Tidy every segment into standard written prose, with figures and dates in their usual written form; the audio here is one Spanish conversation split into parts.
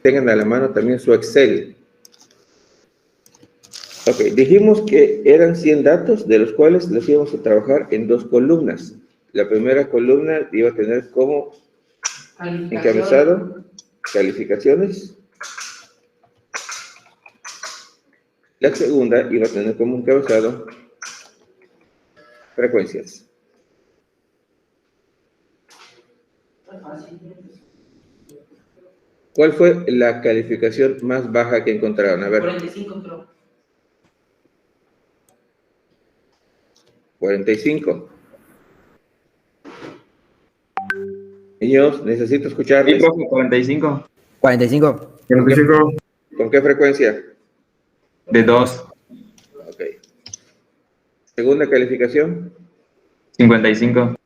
Tengan a la mano también su Excel. Ok, dijimos que eran 100 datos, de los cuales los íbamos a trabajar en 2 columnas. La primera columna iba a tener como encabezado calificaciones. La segunda iba a tener como encabezado frecuencias. ¿Cuál fue la calificación más baja que encontraron? A ver. 45, creo. 45. Niños, necesito escucharles. Sí, profe, 45. 45. ¿Con qué frecuencia? De 2. Ok. Segunda calificación. 55.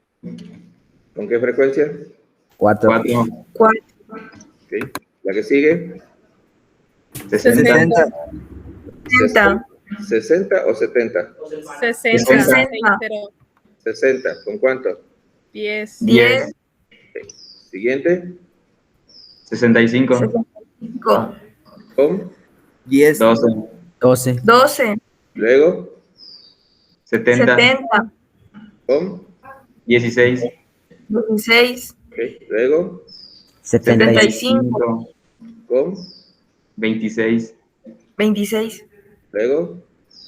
¿Con qué frecuencia? 4. 4. Ok. La que sigue. 60. 60 o 70. 60. 60. ¿Con cuánto? 10. 10. Ok. Siguiente. 65. ¿Con? 10. 12. 12. Luego. 70. ¿Con? 16. 16. Ok. Luego. 75. ¿Con? 26. 26. Luego.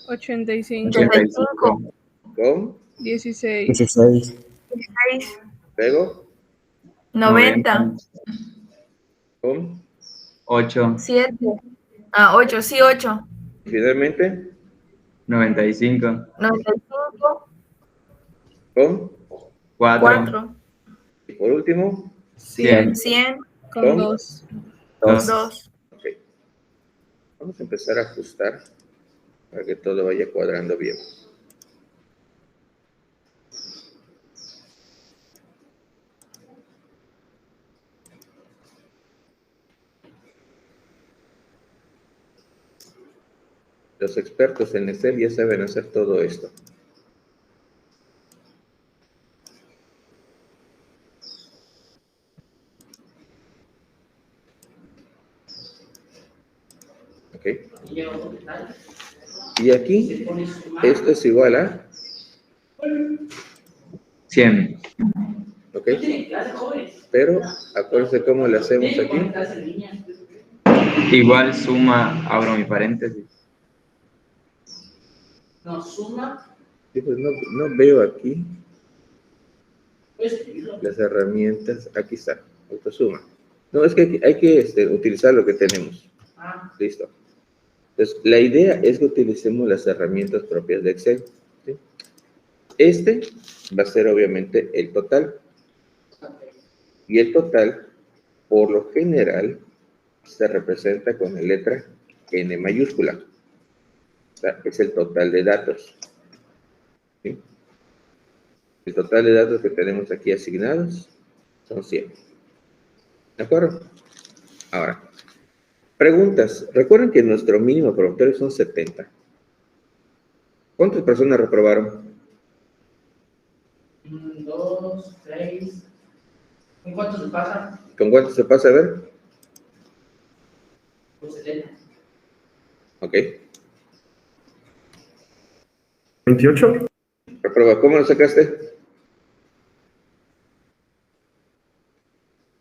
85. 85. ¿Con? 16. 16. 16. Luego. 90. ¿Con? 8. 7. Ah, 8, sí, 8. Y finalmente. 95. 95. ¿Con? 4. Y por último. 100. 100. Con 2. 2. Ok. Vamos a empezar a ajustar para que todo vaya cuadrando bien. Los expertos en Excel ya saben hacer todo esto. Ok. Y aquí, esto es igual a 100. ok. Pero acuérdense cómo lo hacemos aquí. Igual suma, abro mi paréntesis. No, suma. Sí, pues no veo aquí las herramientas. Aquí está, autosuma. No, es que hay que utilizar lo que tenemos. Listo. Entonces, la idea es que utilicemos las herramientas propias de Excel. ¿Sí? Este va a ser obviamente el total. Y el total, por lo general, se representa con la letra N mayúscula. O sea, es el total de datos. ¿Sí? El total de datos que tenemos aquí asignados son 100. ¿De acuerdo? Ahora, preguntas. Recuerden que nuestro mínimo probatorio son 70. ¿Cuántas personas reprobaron? 2, 6. ¿Con cuánto se pasa? ¿Con cuánto se pasa? A ver. Con 70. Ok. 28. Reproba. ¿Cómo lo sacaste?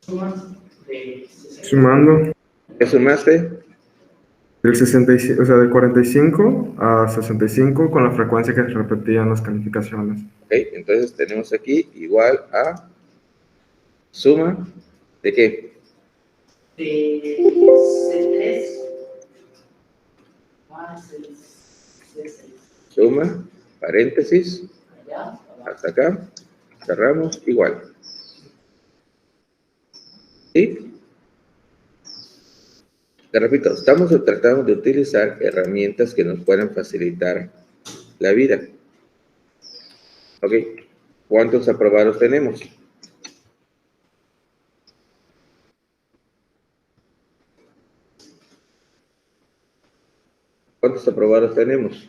Sumas de 60. Sumando ¿Qué sumaste? del 65, o sea, del 45 a 65 con la frecuencia que se repetían las calificaciones. Ok, entonces tenemos aquí igual a suma de qué? de C3 más C6. Suma, paréntesis, Allá, hasta acá, cerramos, igual. ¿Sí? Te repito, estamos tratando de utilizar herramientas que nos puedan facilitar la vida. ¿Ok? ¿Cuántos aprobados tenemos? ¿Cuántos aprobados tenemos?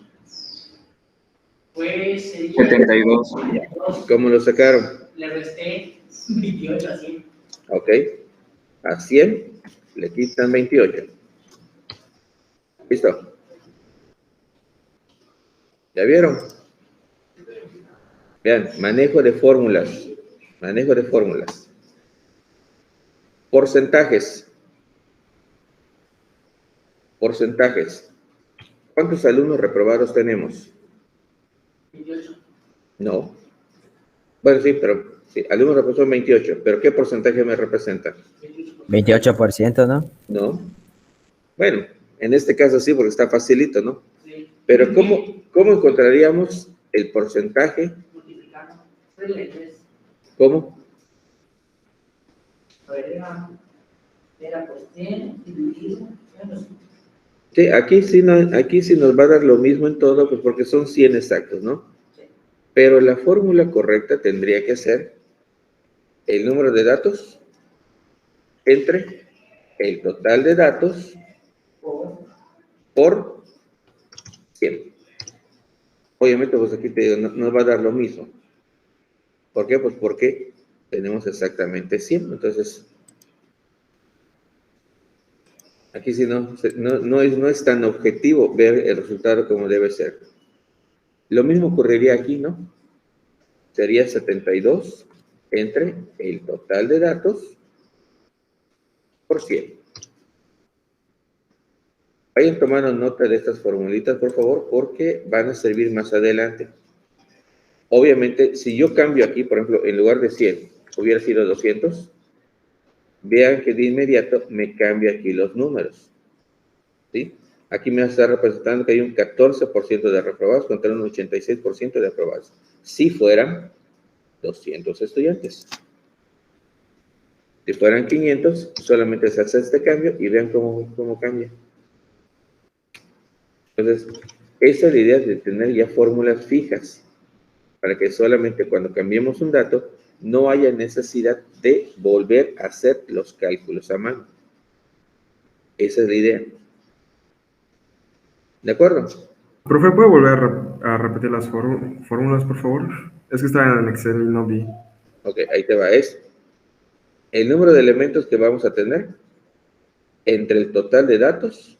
pues sería 72. ¿Cómo lo sacaron? le resté 28 así. ¿Ok? A 100 le quitan 28. ¿Listo? ¿Ya vieron? Vean, manejo de fórmulas. Manejo de fórmulas. Porcentajes. Porcentajes. ¿Cuántos alumnos reprobados tenemos? 28. No. Bueno, sí, pero sí, alumnos reprobados son 28. ¿Pero qué porcentaje me representa? 28%, ¿no? No. Bueno, en este caso sí, porque está facilito, ¿no? Sí. Pero ¿cómo encontraríamos el porcentaje? Multiplicando. 3. ¿Cómo? A ver, era pues 100 dividido. Bueno, Sí, aquí sí nos va a dar lo mismo en todo, pues porque son 100 exactos, ¿no? sí. Pero la fórmula correcta tendría que ser el número de datos entre el total de datos por 100. Obviamente, pues aquí te digo, nos va a dar lo mismo. ¿Por qué? Pues porque tenemos exactamente 100. Entonces, aquí sí no es tan objetivo ver el resultado como debe ser. Lo mismo ocurriría aquí, ¿no? Sería 72 entre el total de datos por 100. Vayan tomando nota de estas formulitas, por favor, porque van a servir más adelante. Obviamente, si yo cambio aquí, por ejemplo, en lugar de 100, hubiera sido 200, vean que de inmediato me cambia aquí los números. ¿Sí? Aquí me está representando que hay un 14% de reprobados contra un 86% de aprobados. Si fueran 200 estudiantes. Si fueran 500, solamente se hace este cambio y vean cómo cambia. Entonces, esa es la idea de tener ya fórmulas fijas, para que solamente cuando cambiemos un dato, no haya necesidad de volver a hacer los cálculos a mano. Esa es la idea. ¿De acuerdo? Profe, ¿puede volver a repetir las fórmulas, por favor? Es que estaba en Excel y no vi. Ok, ahí te va. Es el número de elementos que vamos a tener entre el total de datos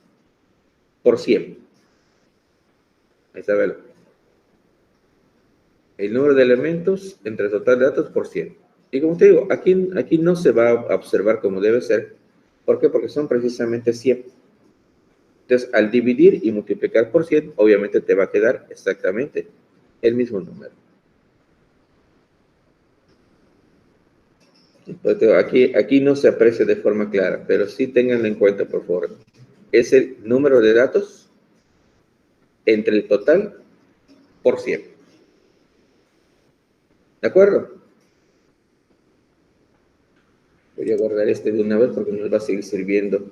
por 100. Ahí está, velo. El número de elementos entre el total de datos por 100. Y como te digo, aquí no se va a observar como debe ser. ¿Por qué? Porque son precisamente 100. Entonces, al dividir y multiplicar por 100, obviamente te va a quedar exactamente el mismo número. Entonces, aquí no se aprecia de forma clara, pero sí ténganlo en cuenta, por favor. Es el número de datos entre el total por 100. ¿De acuerdo? Voy a guardar este de una vez porque nos va a seguir sirviendo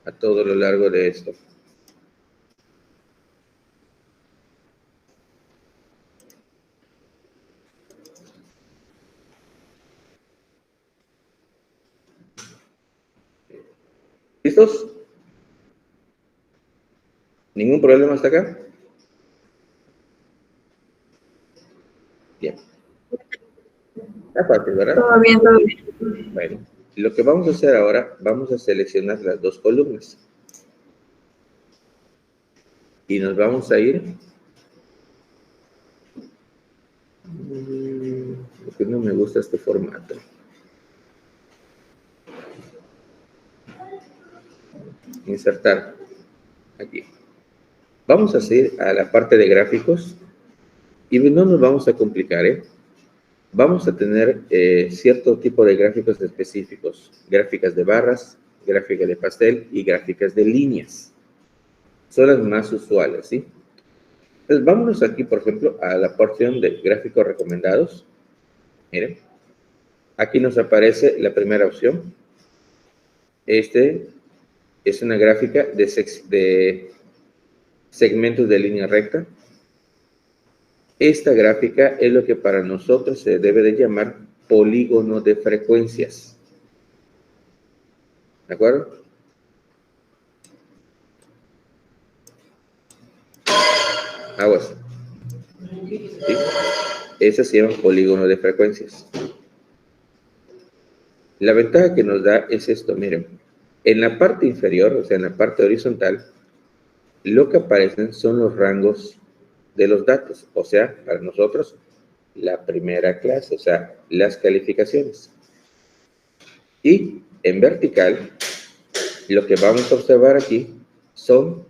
a todo lo largo de esto. ¿Listos? ¿Ningún problema hasta acá? Bien. Está fácil, ¿verdad? Todo bien, todo bien. Bueno, lo que vamos a hacer ahora, vamos a seleccionar las dos columnas. Y nos vamos a ir. Porque no me gusta este formato. Insertar. Aquí. Vamos a ir a la parte de gráficos. Y no nos vamos a complicar, ¿eh? vamos a tener cierto tipo de gráficos específicos, gráficas de barras, gráficas de pastel y gráficas de líneas. Son las más usuales, ¿sí? Entonces, vámonos aquí, por ejemplo, a la porción de gráficos recomendados. Miren, aquí nos aparece la primera opción. Este es una gráfica de segmentos de línea recta. Esta gráfica es lo que para nosotros se debe de llamar polígono de frecuencias. ¿De acuerdo? Aguas. ¿Sí? Ese se llama polígono de frecuencias. La ventaja que nos da es esto, miren. En la parte inferior, o sea, en la parte horizontal, lo que aparecen son los rangos de los datos. O sea, para nosotros, la primera clase, o sea, las calificaciones. Y en vertical, lo que vamos a observar aquí son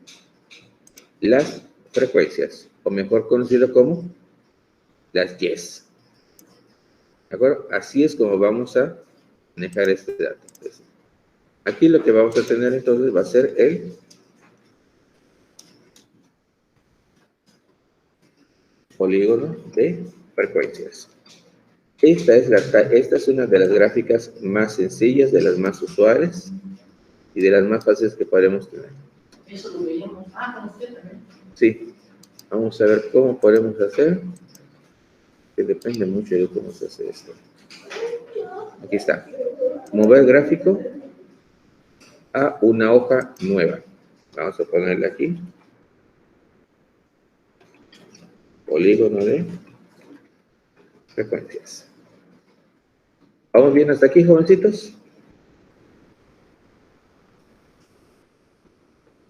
las frecuencias, o mejor conocido como las Ys. ¿De acuerdo? Así es como vamos a manejar este dato. Entonces, aquí lo que vamos a tener entonces va a ser el polígono de frecuencias. Esta es una de las gráficas más sencillas, de las más usuales y de las más fáciles que podemos tener. Eso lo veíamos. Con usted también. Sí, vamos a ver cómo podemos hacer, que depende mucho de cómo se hace esto. Aquí está. Mover gráfico a una hoja nueva. Vamos a ponerle aquí. Polígono de frecuencias. ¿Vamos bien hasta aquí, jovencitos?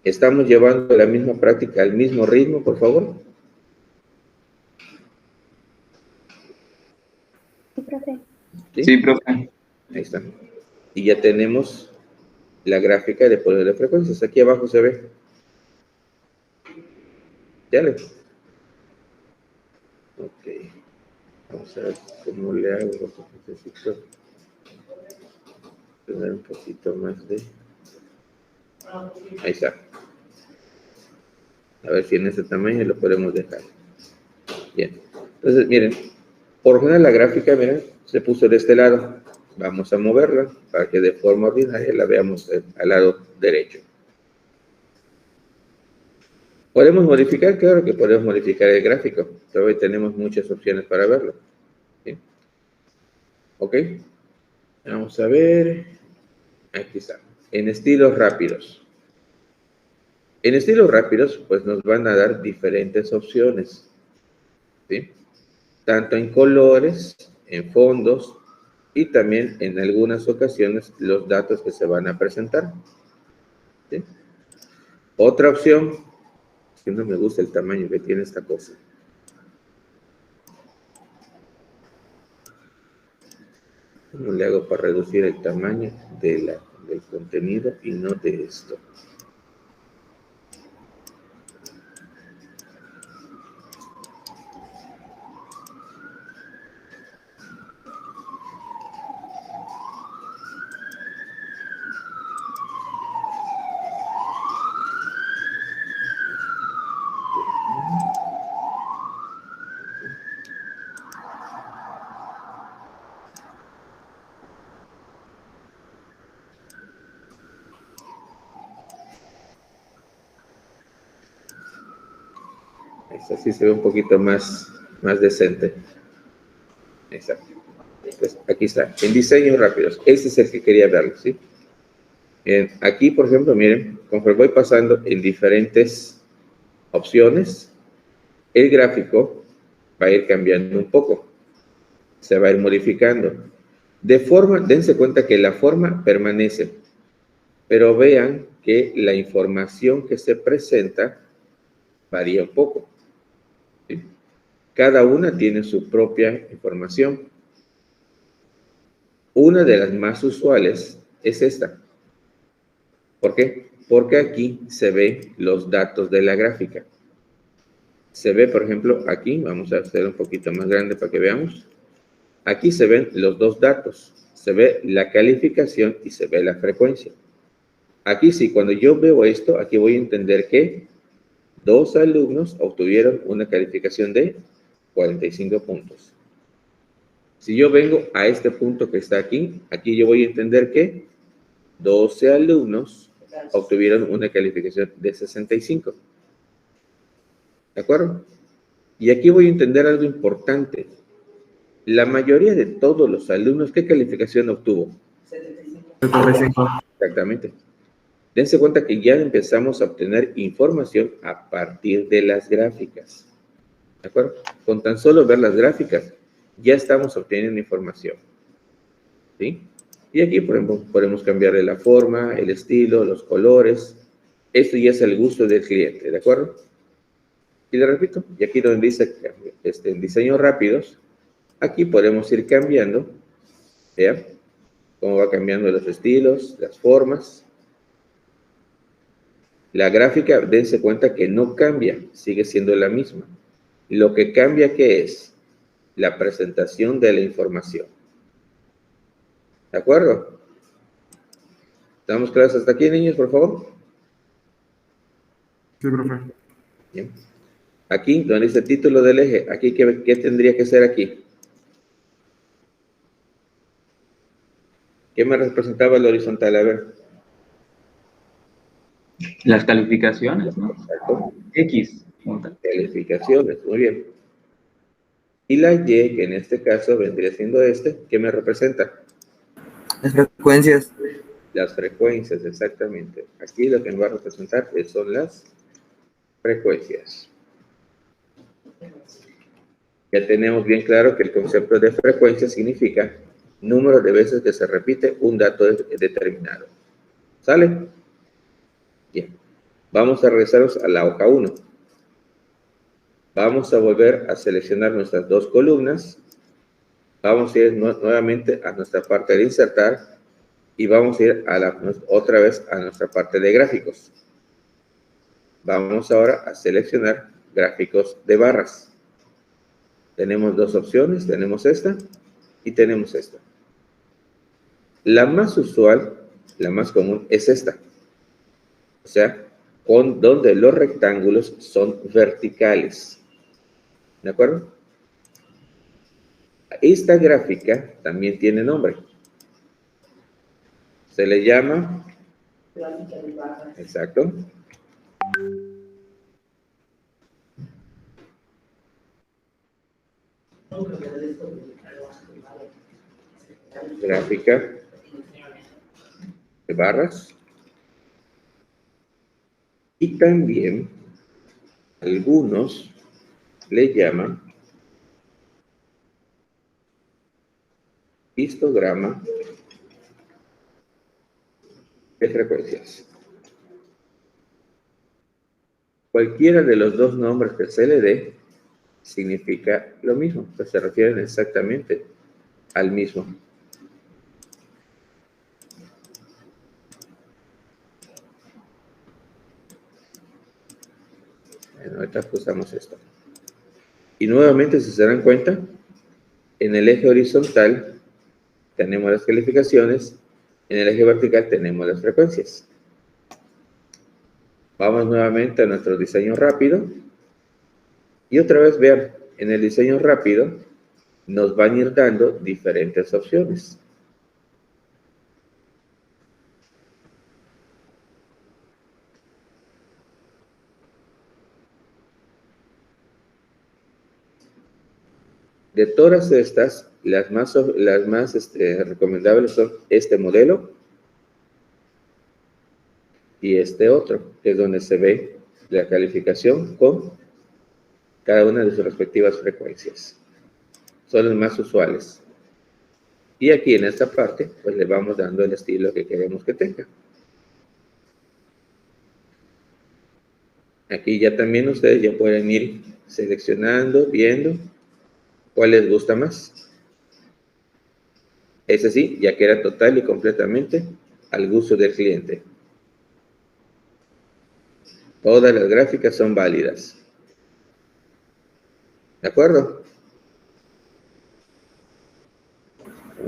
¿Estamos llevando la misma práctica al mismo ritmo, por favor? Sí, profe. Ahí está. Y ya tenemos la gráfica de polígono de frecuencias. Aquí abajo se ve. ¿Ya le? Ok. Vamos a ver cómo le hago, porque necesito tener un poquito más de... Ahí está. A ver si en ese tamaño lo podemos dejar. Bien. Entonces, miren, por general la gráfica, miren, se puso de este lado. Vamos a moverla para que de forma ordinaria la veamos al lado derecho. ¿Podemos modificar? Claro que podemos modificar el gráfico. Todavía tenemos muchas opciones para verlo. ¿Sí? ¿Ok? Vamos a ver. Aquí está. En estilos rápidos. En estilos rápidos, pues nos van a dar diferentes opciones. ¿Sí? Tanto en colores, en fondos y también en algunas ocasiones los datos que se van a presentar. ¿Sí? Otra opción, que no me gusta el tamaño que tiene esta cosa. ¿Cómo le hago para reducir el tamaño del contenido y no de esto? Así se ve un poquito más decente. Exacto. Pues aquí está. En diseños rápidos. Este es el que quería verlo, ¿sí? Aquí, por ejemplo, miren, conforme voy pasando en diferentes opciones, el gráfico va a ir cambiando un poco. Se va a ir modificando. Dense cuenta que la forma permanece, pero vean que la información que se presenta varía un poco. ¿Sí? Cada una tiene su propia información. Una de las más usuales es esta. ¿Por qué? Porque aquí se ven los datos de la gráfica. Se ve, por ejemplo, aquí, vamos a hacer un poquito más grande para que veamos. Aquí se ven los dos datos. Se ve la calificación y se ve la frecuencia. Aquí sí, cuando yo veo esto, aquí voy a entender que 2 alumnos obtuvieron una calificación de 45 puntos. Si yo vengo a este punto que está aquí, aquí yo voy a entender que 12 alumnos obtuvieron una calificación de 65. ¿De acuerdo? Y aquí voy a entender algo importante. La mayoría de todos los alumnos, ¿qué calificación obtuvo? 75. Exactamente. Dense cuenta que ya empezamos a obtener información a partir de las gráficas. ¿De acuerdo? Con tan solo ver las gráficas, ya estamos obteniendo información. ¿Sí? Y aquí, por ejemplo, podemos cambiarle la forma, el estilo, los colores. Esto ya es el gusto del cliente, ¿de acuerdo? Y le repito, y aquí donde dice en diseños rápidos, aquí podemos ir cambiando, ¿vean? Cómo va cambiando los estilos, las formas. La gráfica, dense cuenta que no cambia, sigue siendo la misma. Lo que cambia, ¿qué es? La presentación de la información. ¿De acuerdo? ¿Estamos claros hasta aquí, niños, por favor? Sí, profe. Bien. Aquí, donde dice título del eje, aquí, ¿qué tendría que ser aquí? ¿Qué me representaba el horizontal? A ver. Las calificaciones, ¿no? Exacto. X. Calificaciones, muy bien. Y la Y, que en este caso vendría siendo ¿qué me representa? Las frecuencias. Las frecuencias, exactamente. Aquí lo que me va a representar son las frecuencias. Ya tenemos bien claro que el concepto de frecuencia significa número de veces que se repite un dato determinado. ¿Sale? Bien. Vamos a regresarnos a la hoja 1. Vamos a volver a seleccionar nuestras dos columnas. Vamos a ir nuevamente a nuestra parte de insertar y vamos a ir otra vez a nuestra parte de gráficos. Vamos ahora a seleccionar gráficos de barras. Tenemos dos opciones, tenemos esta y tenemos esta. La más usual, la más común es esta. O sea, donde los rectángulos son verticales. ¿De acuerdo? Esta gráfica también tiene nombre. Se le llama... Exacto. Gráfica de barras. Y también algunos le llaman histograma de frecuencias. Cualquiera de los dos nombres que se le dé significa lo mismo, pues se refieren exactamente al mismo. Bueno, ahorita ajustamos esto. Y nuevamente, si se dan cuenta, en el eje horizontal tenemos las calificaciones, en el eje vertical tenemos las frecuencias. Vamos nuevamente a nuestro diseño rápido. Y otra vez, vean, en el diseño rápido nos van a ir dando diferentes opciones. De todas estas, las más recomendables son este modelo y este otro, que es donde se ve la calificación con cada una de sus respectivas frecuencias. Son los más usuales. Y aquí en esta parte, pues le vamos dando el estilo que queremos que tenga. Aquí ya también ustedes ya pueden ir seleccionando, viendo cuál les gusta más. Ese sí, ya queda total y completamente al gusto del cliente. Todas las gráficas son válidas. ¿De acuerdo?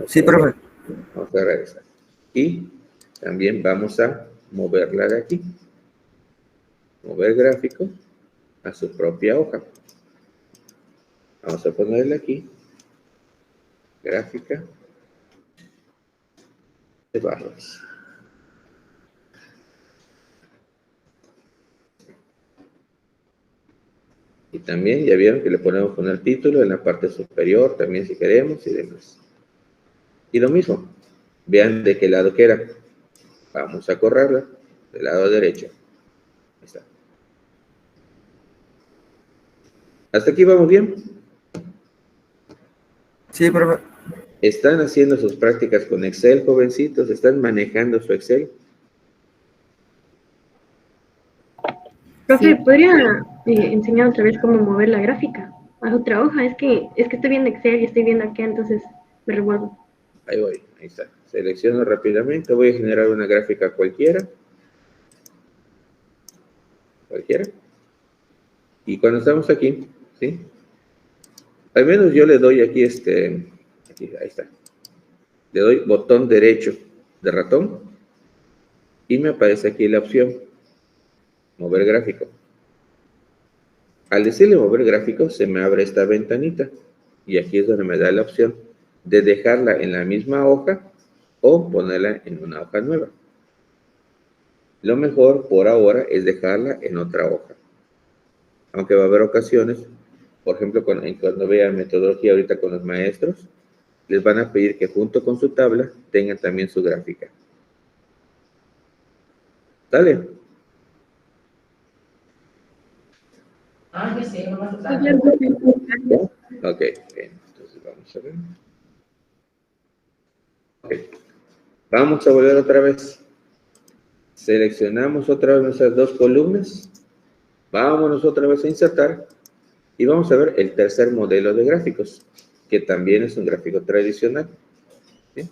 Sí, profe. Vamos a regresar. Y también vamos a moverla de aquí. Mover gráfico a su propia hoja. Vamos a ponerle aquí. Gráfica de barras. Y también ya vieron que le podemos poner título en la parte superior, también si queremos y demás. Y lo mismo, vean de qué lado queda. Vamos a correrla del lado derecho. Ahí está. ¿Hasta aquí vamos bien? Sí, profe. ¿Están haciendo sus prácticas con Excel, jovencitos? ¿Están manejando su Excel? Profe, ¿podría enseñar otra vez cómo mover la gráfica a otra hoja? Es que estoy viendo Excel y estoy viendo acá, entonces me revuelvo. Ahí voy, ahí está. Selecciono rápidamente, voy a generar una gráfica cualquiera. Cualquiera. Y cuando estamos aquí, ¿sí? Al menos yo le doy aquí aquí, ahí está. Le doy botón derecho de ratón y me aparece aquí la opción mover gráfico. Al decirle mover gráfico se me abre esta ventanita y aquí es donde me da la opción de dejarla en la misma hoja o ponerla en una hoja nueva. Lo mejor por ahora es dejarla en otra hoja. Aunque va a haber ocasiones, por ejemplo, cuando vean metodología ahorita con los maestros, les van a pedir que junto con su tabla tengan también su gráfica. ¿Sale? Ah, ya sé, no más Sí, claro, profe. Gracias. Ok, bien. Entonces vamos a ver. Ok. Vamos a volver otra vez. Seleccionamos otra vez nuestras dos columnas. Vámonos otra vez a insertar. Y vamos a ver el tercer modelo de gráficos, que también es un gráfico tradicional. ¿Sí?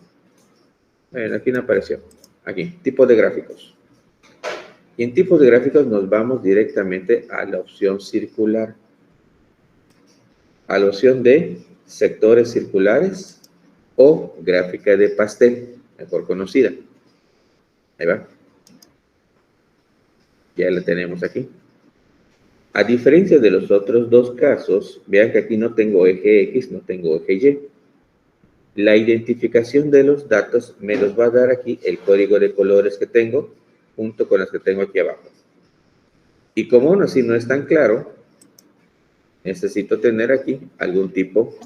Bueno, aquí no apareció. Aquí, tipo de gráficos. Y en tipos de gráficos nos vamos directamente a la opción circular. A la opción de sectores circulares o gráfica de pastel, mejor conocida. Ahí va. Ya la tenemos aquí. A diferencia de los otros dos casos, vean que aquí no tengo eje X, no tengo eje Y. La identificación de los datos me los va a dar aquí el código de colores que tengo, junto con las que tengo aquí abajo. Y como aún así no es tan claro, necesito tener aquí algún tipo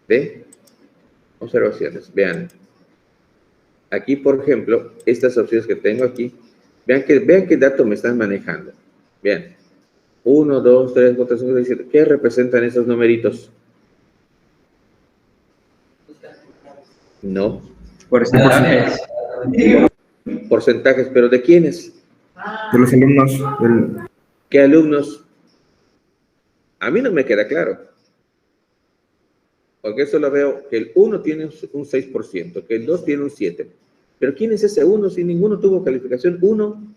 de observaciones. Vean, aquí por ejemplo, estas opciones que tengo aquí, vean qué datos me están manejando. Vean, 1, 2, 3, 4, 5, 6, 7. ¿Qué representan esos numeritos? No. Porcentajes. Porcentajes, pero ¿de quiénes? De los alumnos. ¿Qué alumnos? A mí no me queda claro. Porque solo veo que el 1 tiene un 6%, que el 2 tiene un 7%. Pero ¿quién es ese 1 si ninguno tuvo calificación 1?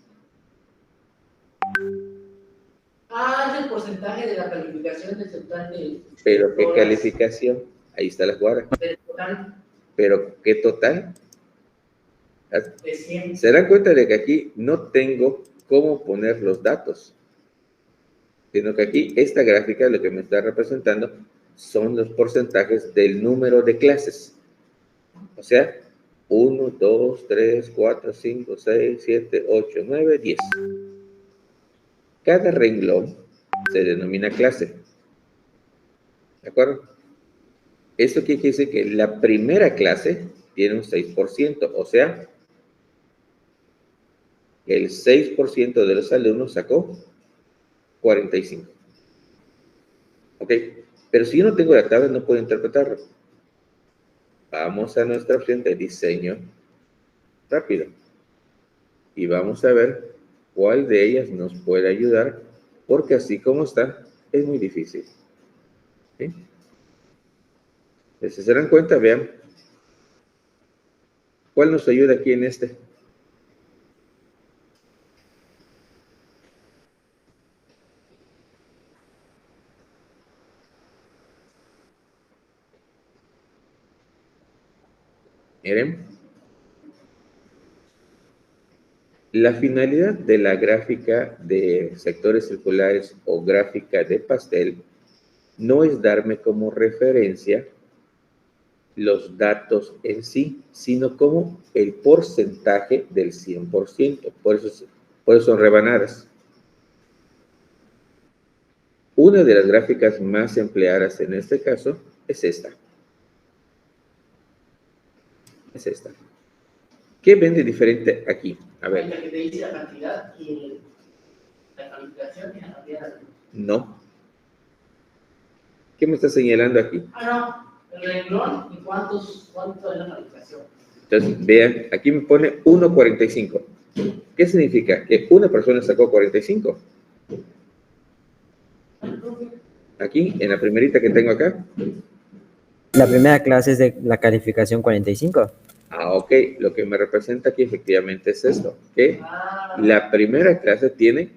Ah, es el porcentaje de la calificación del total de... ¿Pero qué calificación? Ahí está la jugada. Del total ¿Pero qué total? de 100. Se dan cuenta de que aquí no tengo cómo poner los datos, sino que aquí esta gráfica lo que me está representando son los porcentajes del número de clases. O sea, 1, 2, 3, 4, 5, 6, 7, 8, 9, 10. Cada renglón se denomina clase. ¿De acuerdo? Esto quiere decir que la primera clase tiene un 6%, o sea, el 6% de los alumnos sacó 45. ¿Ok? Pero si yo no tengo la tabla, no puedo interpretarlo. Vamos a nuestra opción de diseño rápido. Y vamos a ver cuál de ellas nos puede ayudar, porque así como está, es muy difícil. ¿Sí? Si se dan cuenta, vean. ¿Cuál nos ayuda aquí en este? Miren. La finalidad de la gráfica de sectores circulares o gráfica de pastel no es darme como referencia los datos en sí, sino como el porcentaje del 100%. Por eso son rebanadas. Una de las gráficas más empleadas en este caso es esta. Es esta. ¿Qué ven de diferente aquí? A ver. La que te dice la cantidad y la calificación y la cantidad. No. ¿Qué me está señalando aquí? No. El renglón y cuánto es la calificación. Entonces, vean, aquí me pone 1.45. ¿Qué significa? Que una persona sacó 45. Aquí, en la primerita que tengo acá. La primera clase es de la calificación 45. Ah, ok. Lo que me representa aquí efectivamente es esto, que la primera clase tiene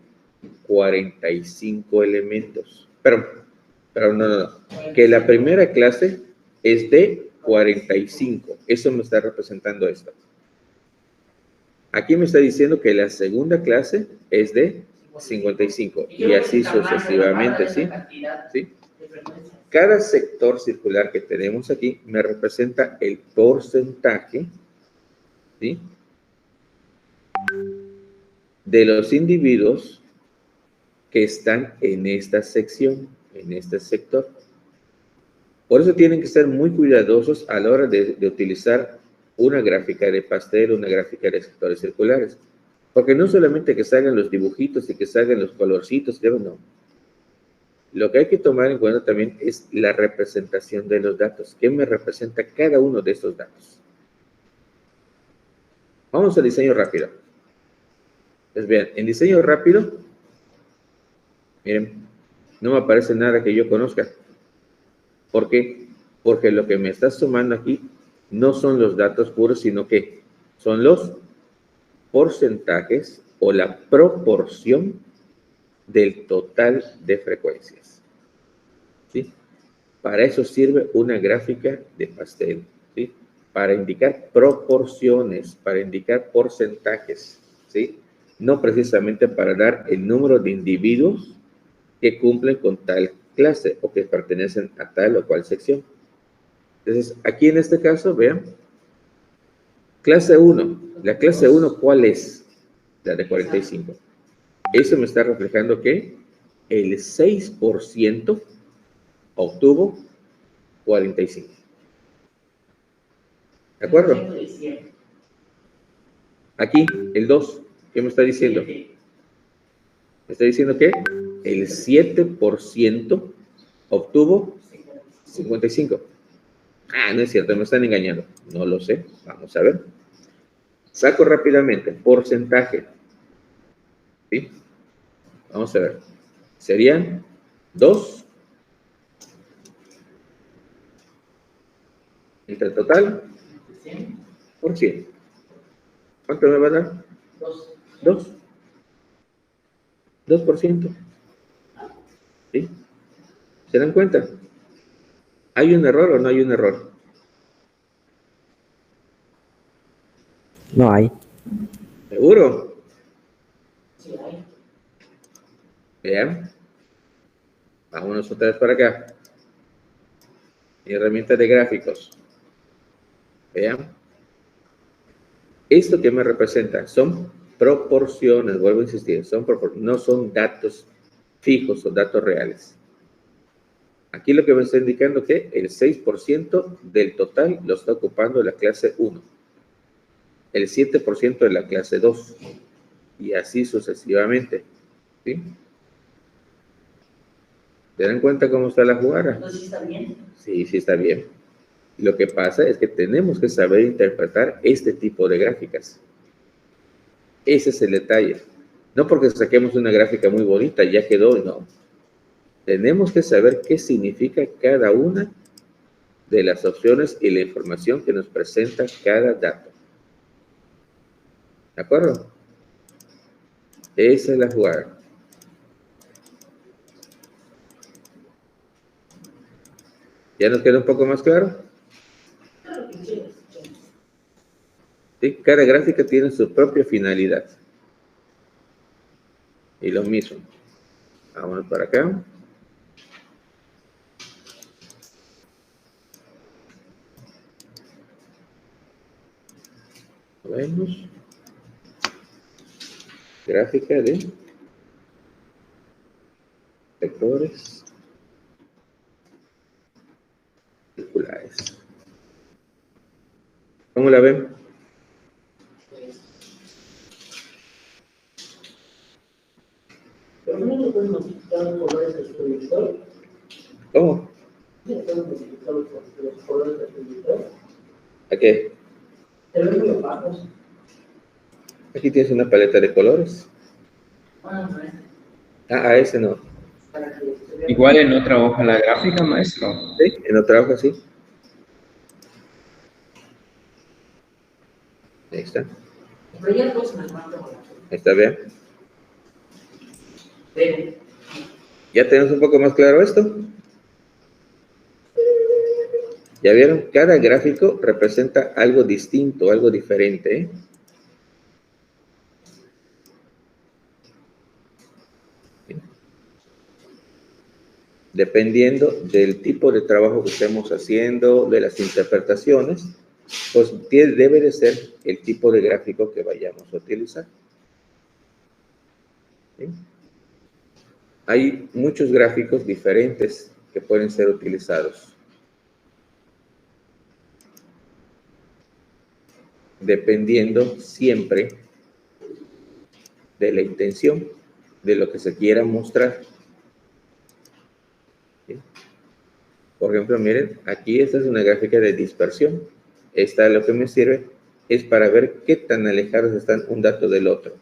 45 elementos. Pero no. Que la primera clase es de 45. Eso me está representando esto. Aquí me está diciendo que la segunda clase es de 55. Y así sucesivamente, ¿sí? ¿Sí? Cada sector circular que tenemos aquí me representa el porcentaje, ¿sí?, de los individuos que están en esta sección, en este sector. Por eso tienen que ser muy cuidadosos a la hora de utilizar una gráfica de pastel, una gráfica de sectores circulares. Porque no solamente que salgan los dibujitos y que salgan los colorcitos, no. Lo que hay que tomar en cuenta también es la representación de los datos. ¿Qué me representa cada uno de estos datos? Vamos al diseño rápido. Pues bien, en diseño rápido, miren, no me aparece nada que yo conozca. ¿Por qué? Porque lo que me está sumando aquí no son los datos puros, sino que son los porcentajes o la proporción del total de frecuencias. ¿Sí? Para eso sirve una gráfica de pastel, ¿sí? Para indicar proporciones, para indicar porcentajes, ¿sí? No precisamente para dar el número de individuos que cumplen con tal clase o que pertenecen a tal o cual sección. Entonces, aquí en este caso, vean, clase 1. La clase 1, ¿cuál es? La de 45. Eso me está reflejando que el 6% obtuvo 45. ¿De acuerdo? Aquí, el 2, ¿qué me está diciendo? Me está diciendo que el 7% obtuvo 55. Ah, no es cierto, me están engañando. No lo sé, vamos a ver. Saco rápidamente, porcentaje. ¿Sí? Vamos a ver. Serían 2 entre el total por 100. ¿Cuánto me va a dar? 2. 2%. ¿Sí? ¿Se dan cuenta? ¿Hay un error o no hay un error? No hay. ¿Seguro? Vean. Vámonos otra vez para acá. Mi herramienta de gráficos. Vean. Esto que me representa son proporciones, vuelvo a insistir, son proporciones, no son datos fijos o datos reales. Aquí lo que me está indicando que el 6% del total lo está ocupando la clase 1, el 7% de la clase 2, y así sucesivamente. ¿Sí? ¿Se dan cuenta cómo está la jugada? ¿Entonces sí está bien? Sí, sí está bien. Lo que pasa es que tenemos que saber interpretar este tipo de gráficas. Ese es el detalle. No porque saquemos una gráfica muy bonita, ya quedó, no. Tenemos que saber qué significa cada una de las opciones y la información que nos presenta cada dato. ¿De acuerdo? Esa es la jugada. ¿Ya nos queda un poco más claro? ¿Sí? Cada gráfica tiene su propia finalidad. Y lo mismo. Vamos para acá. Vemos. Gráfica de vectores circulares. ¿Cómo la ven? Pero no se pueden modificar los colores del proyector. ¿Cómo? No se pueden modificar los colores del proyector. ¿A qué? Se ven muy opacos. Aquí tienes una paleta de colores. A ese no. Para que se vea. Igual en otra hoja la gráfica, maestro. ¿Sí? En otra hoja, sí. Ahí está. El proyecto se me manda. Ahí está, vean. Pero, ¿Ya tenemos un poco más claro esto? ¿Ya vieron? Cada gráfico representa algo distinto, algo diferente, ¿eh? Dependiendo del tipo de trabajo que estemos haciendo, de las interpretaciones, pues debe de ser el tipo de gráfico que vayamos a utilizar. ¿Sí? Hay muchos gráficos diferentes que pueden ser utilizados. Dependiendo siempre de la intención, de lo que se quiera mostrar. ¿Sí? Por ejemplo, miren, aquí esta es una gráfica de dispersión. Esta lo que me sirve es para ver qué tan alejados están un dato del otro.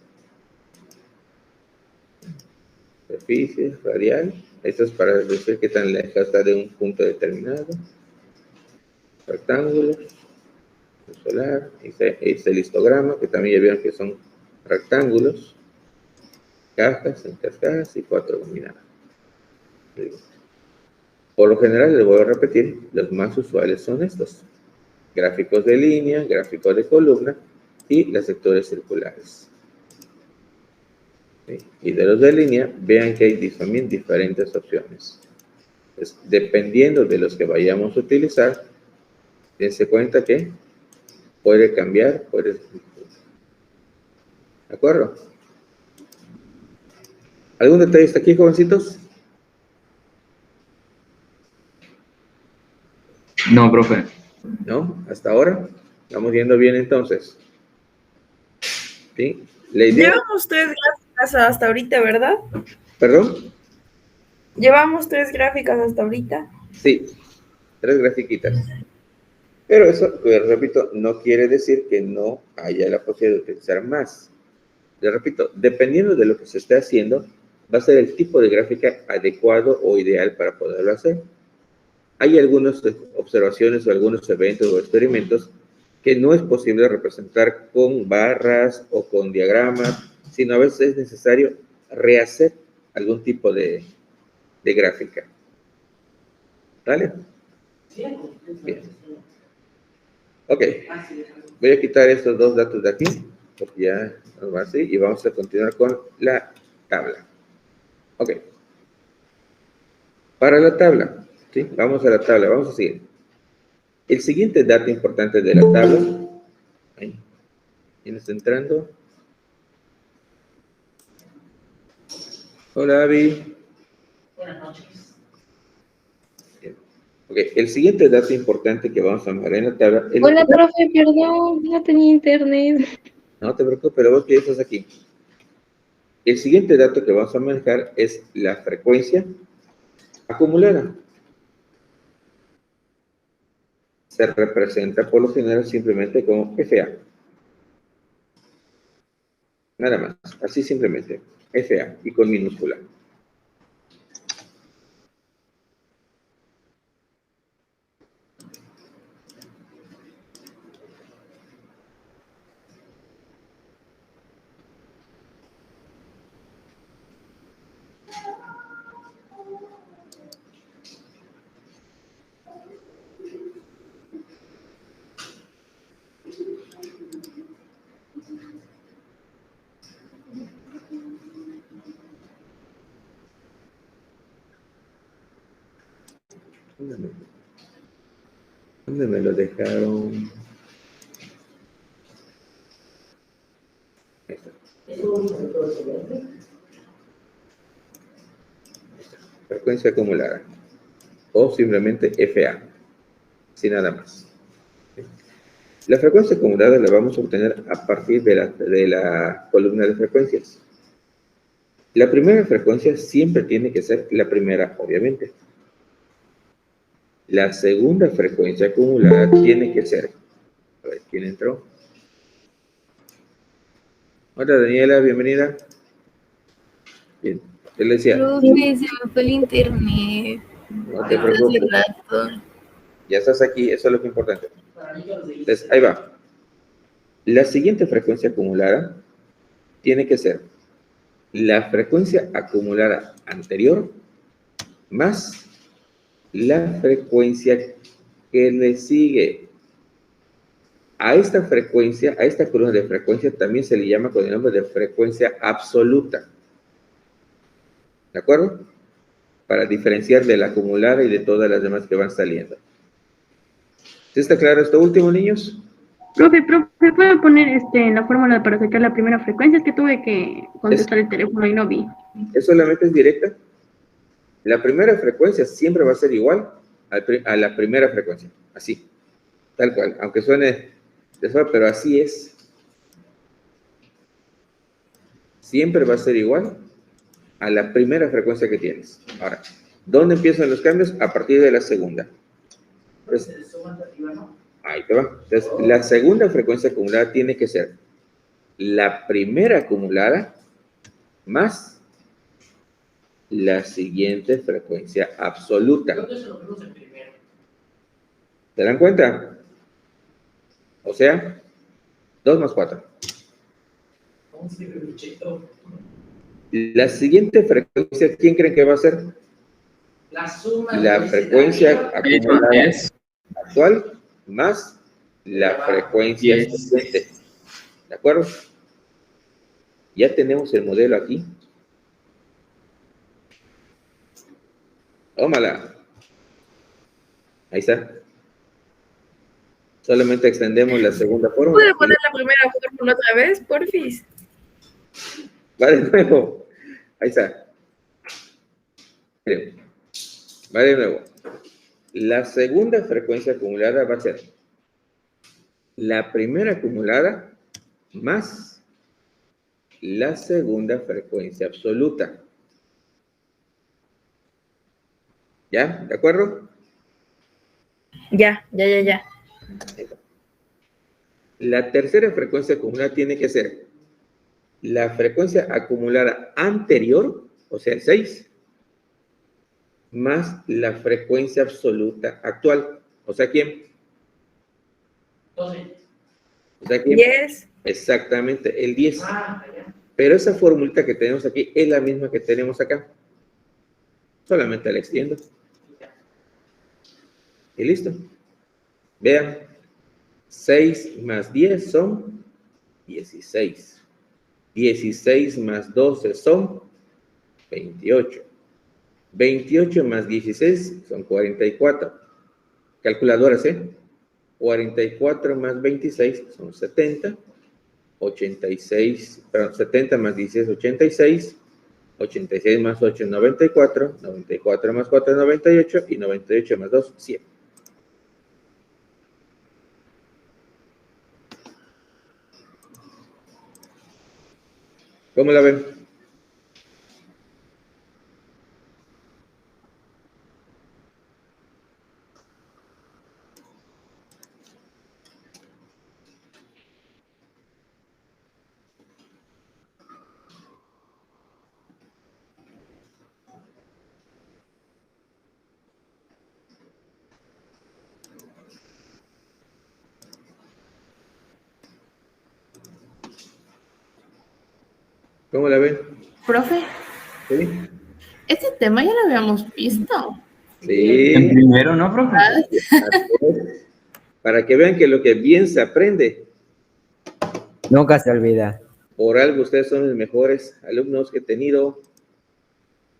Superficie, radial. Esto es para decir qué tan lejos está de un punto determinado. Rectángulos. Solar. Este histograma, que también ya vieron que son rectángulos. Cajas en cascadas y 4 combinadas. Por lo general, les voy a repetir, los más usuales son estos. Gráficos de línea, gráficos de columna y los sectores circulares. ¿Sí? Y de los de línea, vean que hay también diferentes opciones. Entonces, dependiendo de los que vayamos a utilizar, dense cuenta que puede cambiar, puede... ¿De acuerdo? ¿Algún detalle está aquí, jovencitos? No, profe. ¿No? ¿Hasta ahora? ¿Estamos viendo bien entonces? ¿Sí? La idea... Llevamos 3 gráficas hasta ahorita, ¿verdad? ¿Perdón? Llevamos 3 gráficas hasta ahorita. Sí, 3 grafiquitas. Pero eso, pues, repito, no quiere decir que no haya la posibilidad de utilizar más. Les repito, dependiendo de lo que se esté haciendo, va a ser el tipo de gráfica adecuado o ideal para poderlo hacer. Hay algunas observaciones o algunos eventos o experimentos que no es posible representar con barras o con diagramas, sino a veces es necesario rehacer algún tipo de gráfica. ¿Vale? Bien. Ok. Voy a quitar estos dos datos de aquí, porque ya nos va así, y vamos a continuar con la tabla. Ok. Para la tabla, ¿sí? Vamos a la tabla, vamos a seguir. El siguiente dato importante de la tabla, ahí, ¿quién está entrando? Hola, Abby. buenas noches. Bien. Ok, el siguiente dato importante que vamos a ver en la tabla es... Hola, profe, perdón, no tenía internet. No te preocupes, pero vos que ya estás aquí. El siguiente dato que vamos a manejar es la frecuencia acumulada. Se representa por lo general simplemente como FA. Nada más, así simplemente, FA y con minúscula. ¿Dónde me lo dejaron? Ahí está. Frecuencia acumulada. O simplemente FA. Sin nada más. La frecuencia acumulada la vamos a obtener a partir de la columna de frecuencias. La primera frecuencia siempre tiene que ser la primera, obviamente. La segunda frecuencia acumulada tiene que ser... A ver, ¿quién entró? Hola, Daniela, bienvenida. Bien, él decía... Profe, se me fue el internet. No te preocupes. Hace rato. Ya estás aquí, eso es lo que es importante. Entonces, ahí va. La siguiente frecuencia acumulada tiene que ser la frecuencia acumulada anterior más la frecuencia que le sigue. A esta frecuencia, a esta columna de frecuencia también se le llama con el nombre de frecuencia absoluta. ¿De acuerdo? Para diferenciar de la acumulada y de todas las demás que van saliendo. ¿Sí está claro esto último, niños? Profe, ¿puedo poner la fórmula para sacar la primera frecuencia? Es que tuve que contestar el teléfono y no vi. ¿Es solamente es directa? La primera frecuencia siempre va a ser igual a la primera frecuencia. Así. Tal cual. Aunque suene de suave, pero así es. Siempre va a ser igual a la primera frecuencia que tienes. Ahora, ¿dónde empiezan los cambios? A partir de la segunda. Entonces, ahí te va. Entonces, la segunda frecuencia acumulada tiene que ser la primera acumulada más la siguiente frecuencia absoluta. ¿Se dan cuenta? O sea, 2 más 4. La siguiente frecuencia, ¿quién creen que va a ser? La frecuencia acumulada actual más la frecuencia siguiente. ¿De acuerdo? Ya tenemos el modelo aquí. Tómala. Ahí está. Solamente extendemos la segunda fórmula. ¿Puedo poner la primera fórmula otra vez, porfis? Va de nuevo. Ahí está. Va de nuevo. La segunda frecuencia acumulada va a ser la primera acumulada más la segunda frecuencia absoluta. ¿Ya? ¿De acuerdo? Ya. La tercera frecuencia acumulada tiene que ser la frecuencia acumulada anterior, o sea, el 6, más la frecuencia absoluta actual. O sea, ¿quién? 12. O sea, ¿quién? 10. Exactamente, el 10. Pero esa formulita que tenemos aquí es la misma que tenemos acá. Solamente la extiendo. Y listo. Vean. 6 más 10 son 16. 16 más 12 son 28. 28 más 16 son 44. Calculadoras, ¿eh? 44 más 26 son 70. 70 más 16, 86. 86 más 8, 94. 94 más 4, 98. Y 98 más 2, 100. ¿Cómo la ven? ¿Cómo la ven? Profe, ¿Sí? este tema ya lo habíamos visto. Sí. En primero, ¿no, profe? Para que vean que lo que bien se aprende, Nunca se olvida. por algo ustedes son los mejores alumnos que he tenido,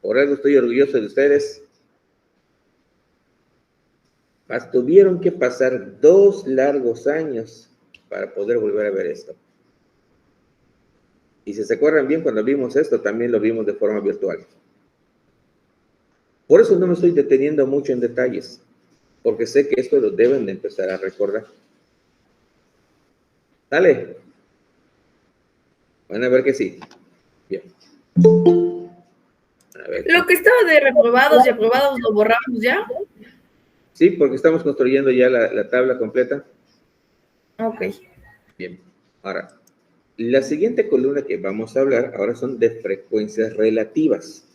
por algo estoy orgulloso de ustedes. Tuvieron que pasar 2 largos años para poder volver a ver esto. Y si se acuerdan bien, cuando vimos esto, también lo vimos de forma virtual. Por eso no me estoy deteniendo mucho en detalles, porque sé que esto lo deben de empezar a recordar. ¿Dale? Van a ver que sí. Bien. A ver. Lo que estaba de reprobados y aprobados lo borramos ya. Sí, porque estamos construyendo ya la tabla completa. Ok. Bien. Ahora, la siguiente columna que vamos a hablar ahora son de frecuencias relativas.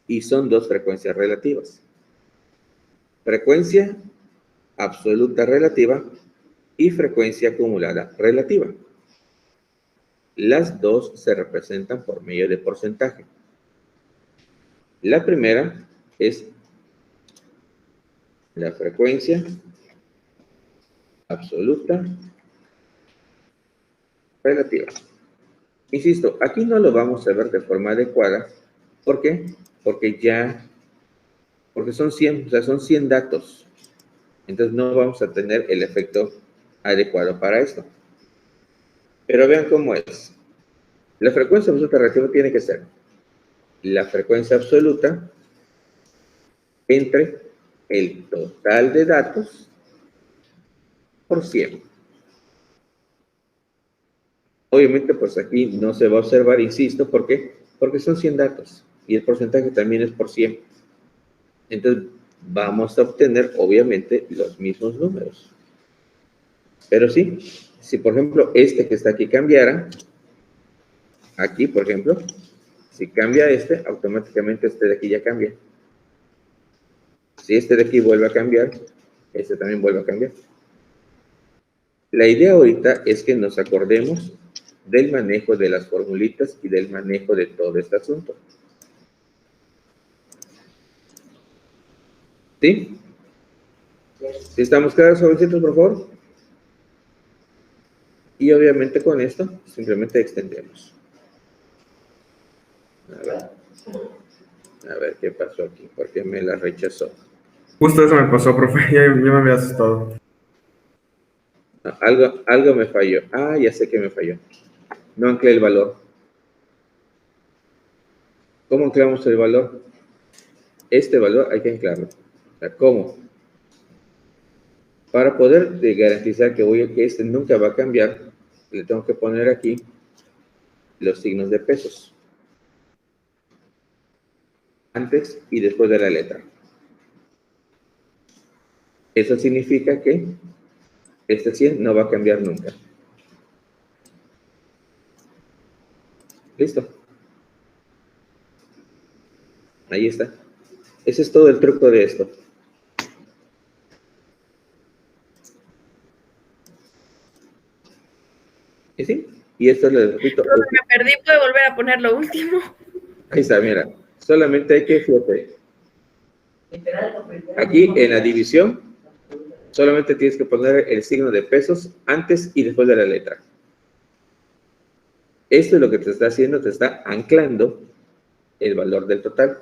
Y son 2 frecuencias relativas. Frecuencia absoluta relativa y frecuencia acumulada relativa. Las 2 se representan por medio de porcentaje. La primera es la frecuencia absoluta relativa. Insisto, aquí no lo vamos a ver de forma adecuada. ¿Por qué? Porque son 100, o sea, son 100 datos. Entonces no vamos a tener el efecto adecuado para esto. Pero vean cómo es. La frecuencia absoluta relativa tiene que ser la frecuencia absoluta entre el total de datos por 100. Obviamente, pues aquí no se va a observar, insisto, ¿por qué? Porque son 100 datos y el porcentaje también es por 100. Entonces, vamos a obtener, obviamente, los mismos números. Pero sí, si por ejemplo este que está aquí cambiara, aquí, por ejemplo, si cambia este, automáticamente este de aquí ya cambia. Si este de aquí vuelve a cambiar, este también vuelve a cambiar. La idea ahorita es que nos acordemos del manejo de las formulitas y del manejo de todo este asunto. ¿Sí? ¿Sí estamos claros, jovencitos, por favor? Y obviamente con esto simplemente extendemos. A ver qué pasó aquí, porque me la rechazó. Justo eso me pasó, profe, ya me había asustado. No, algo me falló. Ah, ya sé que me falló. No anclé el valor. ¿Cómo anclamos el valor? Este valor hay que anclarlo. O sea, ¿cómo? Para poder garantizar que este nunca va a cambiar, le tengo que poner aquí los signos de pesos. Antes y después de la letra. Eso significa que este 100 no va a cambiar nunca. ¿Listo? Ahí está. Ese es todo el truco de esto. ¿Y sí? Y esto les repito. Lo que me perdí, puede volver a poner lo último. Ahí está, mira. Solamente hay que, fíjate. Aquí en la división, solamente tienes que poner el signo de pesos antes y después de la letra. Esto es lo que te está haciendo, te está anclando el valor del total.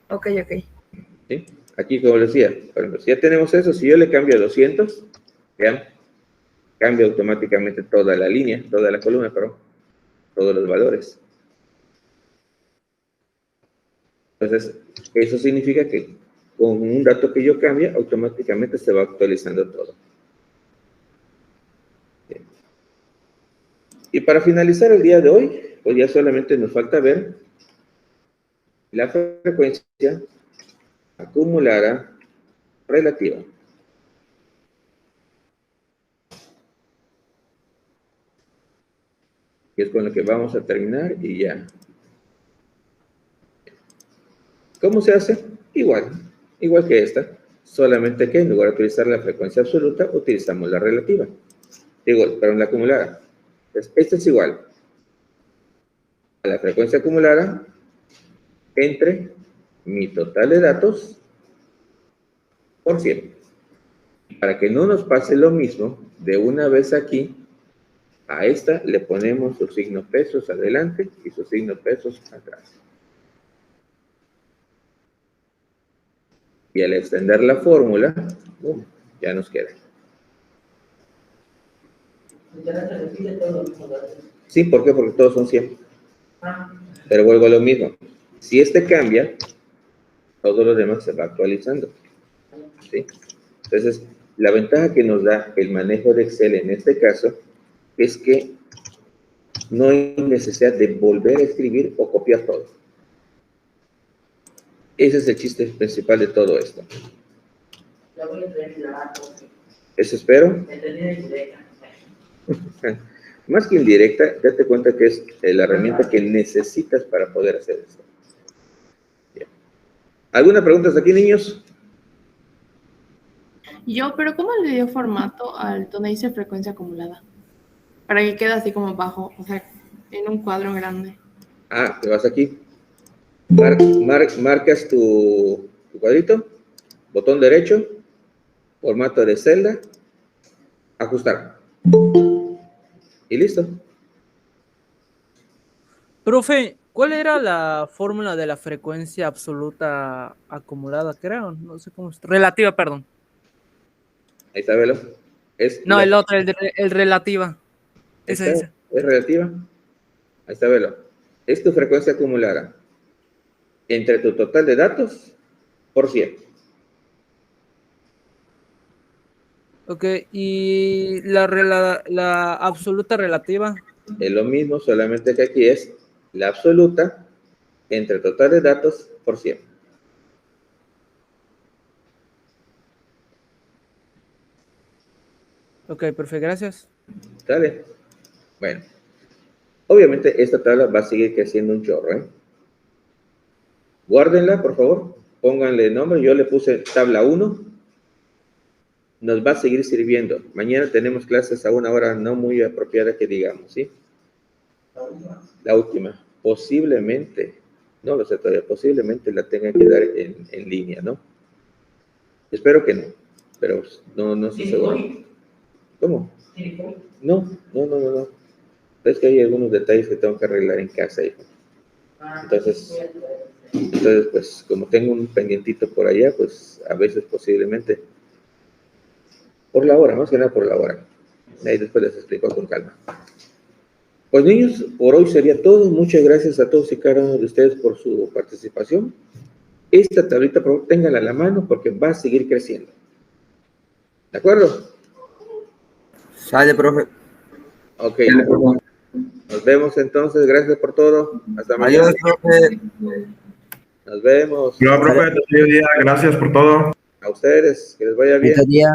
Ok. ¿Sí? Aquí, como les decía, por ejemplo, si ya tenemos eso, si yo le cambio a 200, vean, cambia automáticamente toda la línea, toda la columna, perdón, todos los valores. Entonces, eso significa que con un dato que yo cambie, automáticamente se va actualizando todo. Bien. Y para finalizar el día de hoy, pues ya solamente nos falta ver la frecuencia acumulada relativa. Que es con lo que vamos a terminar y ya. ¿Cómo se hace? Igual que esta, solamente que en lugar de utilizar la frecuencia absoluta, utilizamos la relativa. La acumulada. Entonces, esta es igual a la frecuencia acumulada entre mi total de datos por 100. Para que no nos pase lo mismo, de una vez aquí, a esta le ponemos su signo pesos adelante y su signo pesos atrás. Y al extender la fórmula, ya nos queda. Sí, ¿por qué? Porque todos son 100. Pero vuelvo a lo mismo. Si este cambia, todo lo demás se va actualizando. ¿Sí? Entonces, la ventaja que nos da el manejo de Excel en este caso es que no hay necesidad de volver a escribir o copiar todo. Ese es el chiste principal de todo esto. Eso espero. Más que indirecta, date cuenta que es la herramienta que necesitas para poder hacer esto. Bien. ¿Alguna pregunta hasta aquí, niños? Pero ¿cómo le dio formato al donde dice frecuencia acumulada? Para que quede así como bajo, o sea, en un cuadro grande. Te vas aquí. Marcas tu cuadrito, botón derecho, formato de celda, ajustar. Y listo. Profe, ¿cuál era la fórmula de la frecuencia absoluta acumulada, creo? No sé cómo es. Relativa, perdón. Ahí está, velo. El otro, el relativa. Esa. ¿Es relativa? Ahí está, velo. Es tu frecuencia acumulada entre tu total de datos por 100. Ok, y la absoluta relativa. Es lo mismo, solamente que aquí es la absoluta entre total de datos por 100. Ok, perfecto, gracias. ¿Sale? Bueno, obviamente esta tabla va a seguir creciendo un chorro, ¿eh? Guárdenla, por favor. Pónganle nombre. Yo le puse tabla 1. Nos va a seguir sirviendo. Mañana tenemos clases a una hora no muy apropiada que digamos, ¿sí? La última. Posiblemente, no lo sé todavía, posiblemente la tengan que dar en línea, ¿no? Espero que no, pero no estoy seguro. ¿Cómo? No. Es que hay algunos detalles que tengo que arreglar en casa, hijo. Entonces, pues, como tengo un pendientito por allá, pues, a veces posiblemente, por la hora, más que nada por la hora. Ahí después les explico con calma. Pues, niños, por hoy sería todo. Muchas gracias a todos y cada uno de ustedes por su participación. Esta tablita, por favor, ténganla a la mano porque va a seguir creciendo. ¿De acuerdo? Sale, profe. Ok. Nos vemos entonces. Gracias por todo. Hasta mañana. Adiós, profe. Nos vemos. No, profe, gracias por todo. A ustedes. Que les vaya bien. Bonito día.